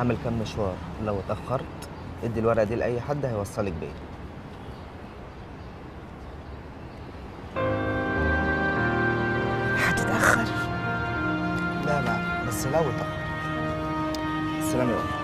هعمل كام مشوار، لو اتأخرت ادي الورقة دي لأي حد هيوصلك بيا. هتتأخر؟ لا لا، بس لو اتأخرت. السلام يا أم.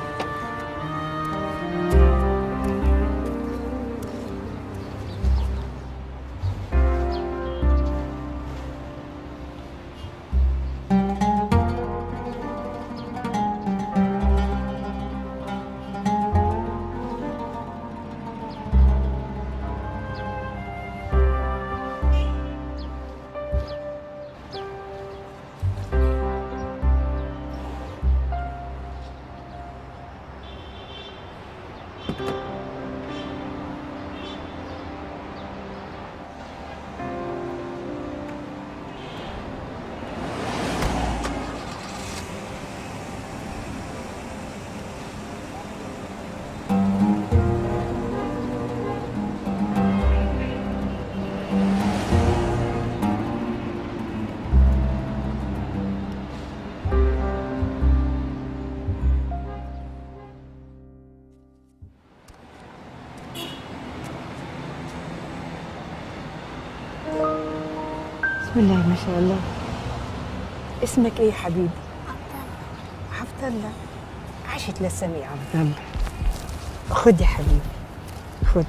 بسم الله ما شاء الله. اسمك ايه يا حبيبي؟ عبد الله. عاشت للسميع عبد الله. خد يا حبيبي، خد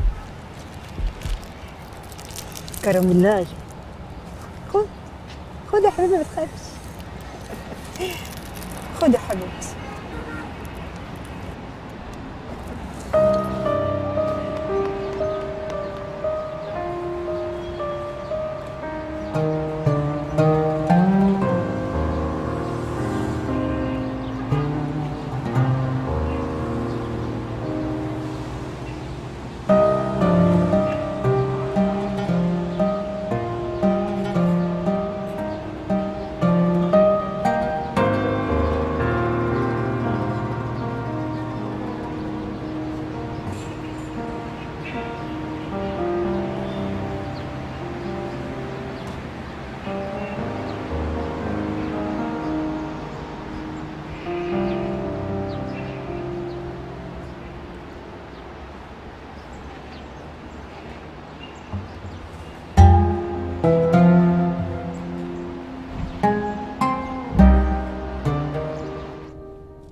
كرم الله. خد خد يا حبيبي، ما تخافش. خد يا حبيبتي.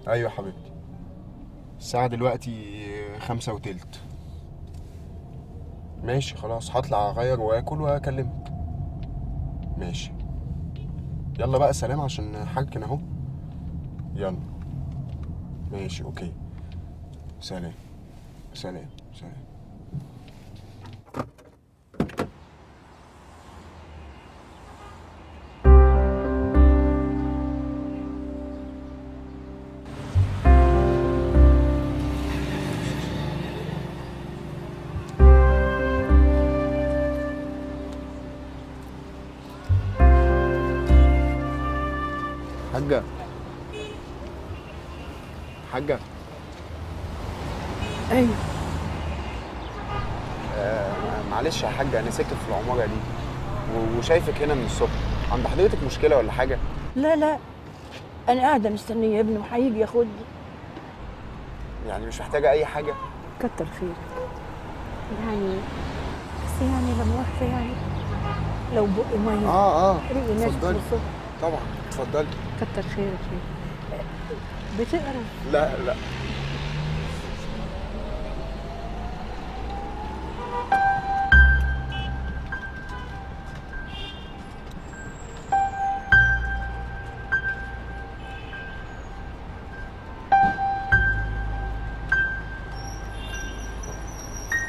ايوه حبيبتي، الساعة دلوقتي 5:15. ماشي خلاص، هطلع اغير واكل واكلمك. ماشي، يلا بقى سلام عشان حاجة اهو. يلا ماشي، اوكي، سلام سلام سلام. حاجة حاجة. ايوه. معلش يا حاجة، أنا ساكن في العمارة دي وشايفك هنا من الصبح. عند حضرتك مشكلة ولا حاجة؟ لا لا، انا قاعده مستنيه ابني وهيجي ياخدني. يعني مش محتاجة أي حاجة؟ كتر خيرك. يعني بس يعني لا مؤاخذه، يعني لو بقي ميه. ريقي ناشف من اتفضلي. الصبح. طبعا اتفضلي. كتر خيرك. بتقرا؟ لا لا.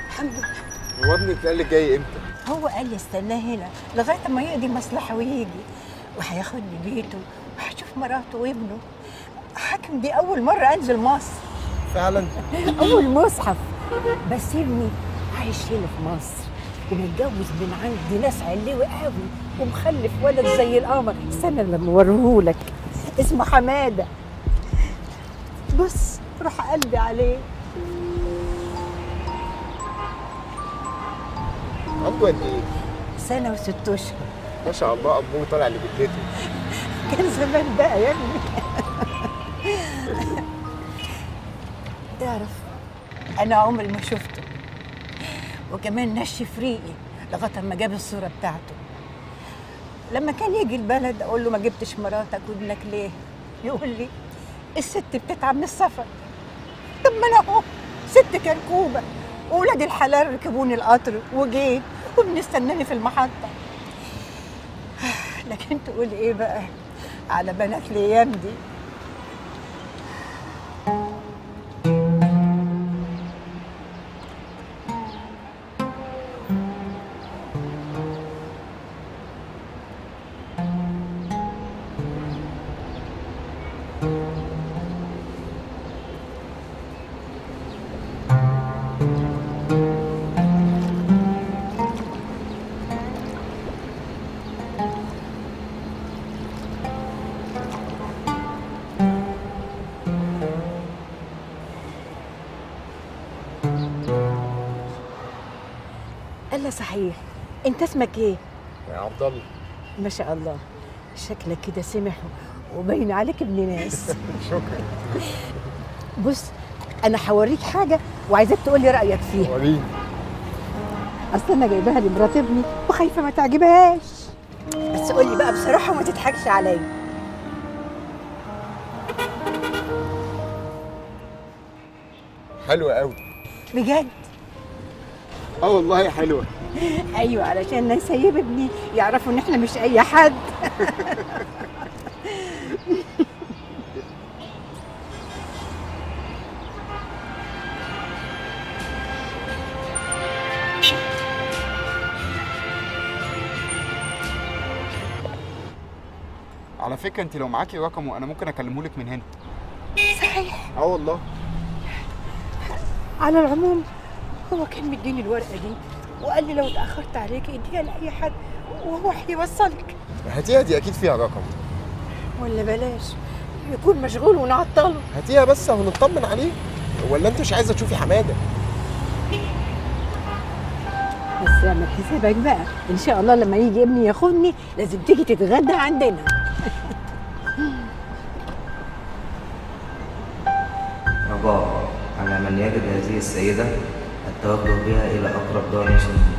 الحمد لله. هو ابنك قال لك جاي امتى؟ هو قال لي استناه هنا لغايه ما يقضي مصلحه ويجي، وهياخدني بيته وهشوف مراته وابنه. حاكم دي اول مره انزل مصر. فعلا؟ اول مصحف. بس ابني عايش هنا في مصر ومتجوز من عند ناس علوي قوي ومخلف ولد زي القمر. استنى لما اوريهولك، اسمه حماده. بص روح قلبي عليه. عنده قد ايه؟ 1 سنة و6 أشهر. ما شاء الله، ابوه طالع لجدته. كان زمان بقى يا ابني. تعرف انا عمري ما شفته، وكمان نشف ريقي لغايه ما جاب الصوره بتاعته. لما كان يجي البلد اقول له ما جبتش مراتك وابنك ليه؟ يقول لي الست بتتعب من السفر. طب ما انا اهو ست كركوبه، واولاد الحلال ركبوني القطر وجيت وبنستناني في المحطه. لكن تقول ايه بقى على بنات الايام دي؟ الا صحيح، انت اسمك ايه؟ يا عبد الله. ما شاء الله، شكلك كده سمح وباين عليك ابن ناس. شكرا. بص، انا هوريك حاجه وعايزاك تقول لي رايك فيها. وريني. اصل انا جايباها لمرات ابني وخايفه ما تعجبهاش، بس قول لي بقى بصراحه وما تضحكش عليا. حلوة قوي. بجد؟ اه والله حلوة. ايوه، علشان نسيب ابني يعرفوا ان احنا مش اي حد. على فكره انت لو معاكي رقمه انا ممكن اكلمه لك من هنا. صحيح؟ اه والله. على العموم هو كان مديني الورقه دي وقال لي لو اتاخرت عليكي اديها لاي حد وهو هيوصلك. هاتيها، دي اكيد فيها رقم. ولا بلاش يكون مشغول ونعطله. هاتيها بس وهنطمن عليه. ولا انت مش عايزه تشوفي حماده؟ بس اعمل حسابك بقى، ان شاء الله لما يجي ابني ياخدني لازم تيجي تتغدى عندنا. رجاء على من يجد هذه السيدة التوجه بها إلى أقرب دار مسنين.